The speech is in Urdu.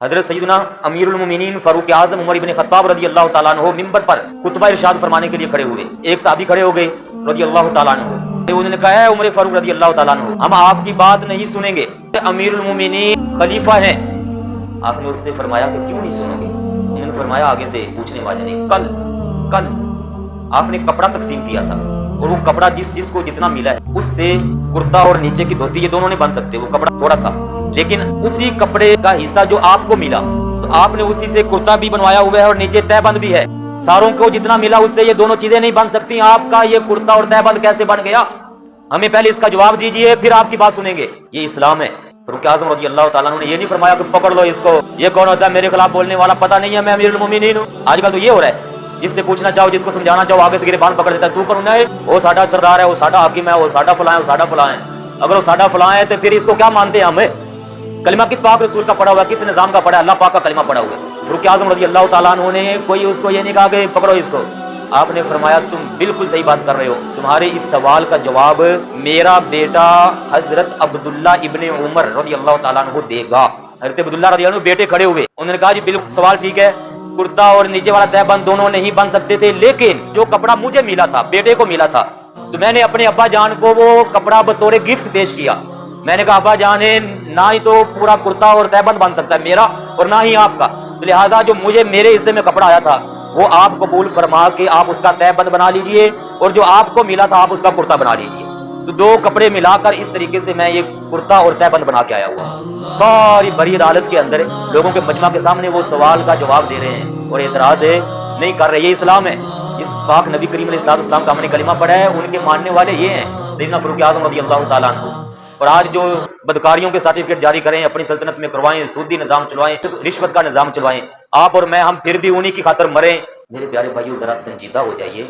حضرت سیدنا امیر المومنین فاروق اعظم عمر ابن خطاب رضی اللہ تعالیٰ عنہ ممبر پر خطبہ ارشاد فرمانے کے لیے کھڑے ہوئے. ایک صحابی کھڑے ہو گئے رضی اللہ تعالیٰ عنہ. انہوں نے کہا ہے عمر فاروق رضی اللہ تعالیٰ عنہ ہم آپ کی بات نہیں سنیں گے, امیر المومنین خلیفہ ہیں. آپ نے اس سے فرمایا کہ کیوں نہیں سنو گے؟ انہوں نے فرمایا آگے سے پوچھنے والے نے کل آپ نے کپڑا تقسیم کیا تھا اور وہ کپڑا جس کو جتنا ملا ہے اس سے کرتا اور نیچے کی دھوتی یہ دونوں نہیں بن سکتے. وہ کپڑا تھوڑا تھا لیکن اسی کپڑے کا حصہ جو آپ کو ملا تو آپ نے اسی سے کرتا بھی بنوایا ہوا ہے اور نیچے تہ بند بھی ہے. ساروں کو جتنا ملا اس سے یہ دونوں چیزیں نہیں بن سکتی. آپ کا یہ کرتا اور تہ بند کیسے بن گیا؟ ہمیں پہلے اس کا جواب دیجئے پھر آپ کی بات سنیں گے. یہ اسلام ہے. فاروق اعظم رضی اللہ تعالیٰ عنہ نے یہ نہیں فرمایا کہ پکڑ لو اس کو, یہ کون ہوتا ہے میرے خلاف بولنے والا, پتہ نہیں ہے میں امیر المومنین ہوں. آج کل تو یہ ہو رہا ہے, جس سے پوچھنا چاہو جس کو سمجھانا چاہو آگے سے گربان پکڑ دیتا ہے. تو کرنا ہے وہ ساڈا سردار ہے, وہ ساڈا حاکم ہے, وہ ساڈا فلاں ہے, وہ ساڈا فلاں ہے. اگر وہ ساڈا فلاں ہے تو پھر اس کو کیا مانتے ہیں ہمیں؟ کلمہ کس پاک رسول کا پڑھا ہوا ہے, کس نظام کا پڑھا ہے؟ اللہ پاک کا کلمہ پڑھا ہوا ہے. فاروق اعظم رضی اللہ تعالیٰ عنہ نے کوئی اس کو یہ نہیں کہا کہ پکڑو اس کو. آپ نے فرمایا تم بالکل صحیح بات کر رہے ہو, تمہارے اس سوال کا جواب میرا بیٹا حضرت عبداللہ ابن عمر رضی اللہ تعالیٰ عنہ دے گا. حضرت عبداللہ رضی اللہ عنہ بیٹے کھڑے ہوئے, انہوں نے کہا جی بالکل سوال ٹھیک ہے, کرتا اور نیچے والا تہ بند دونوں نہیں بن سکتے تھے, لیکن جو کپڑا مجھے ملا تھا, بیٹے کو ملا تھا, تو میں نے اپنے ابا جان کو وہ کپڑا بطور گفٹ پیش کیا. میں نے کہا ابا جان نہ ہی تو پورا کرتا اور تہ بند بن سکتا ہے میرا اور نہ ہی آپ کا, لہٰذا جو مجھے میرے حصے میں کپڑا آیا تھا وہ آپ قبول فرما کے آپ اس کا تہ بند بنا لیجئے اور جو آپ کو ملا تھا آپ اس کا کرتا بنا لیجئے. تو دو کپڑے ملا کر اس طریقے سے میں یہ کرتا اور تہ بند بنا کے آیا ہوا. ساری بری عدالت کے اندر لوگوں کے مجمع کے سامنے وہ سوال کا جواب دے رہے ہیں اور اعتراض ہے نہیں کر رہے. یہ اسلام ہے. جس پاک نبی کریم علیہ السلام کا ہم نے کلمہ پڑھا ہے ان کے ماننے والے یہ ہیں سیدنا فاروق اعظم رضی اللہ تعالیٰ عنہ. اور آج جو بدکاریوں کے سرٹیفکیٹ جاری کریں, اپنی سلطنت میں کروائیں, سودی نظام چلوائیں, رشوت کا نظام چلوائیں, آپ اور میں ہم پھر بھی انہی کی خاطر مریں. میرے پیارے بھائیو ذرا سنجیدہ ہو جائیے.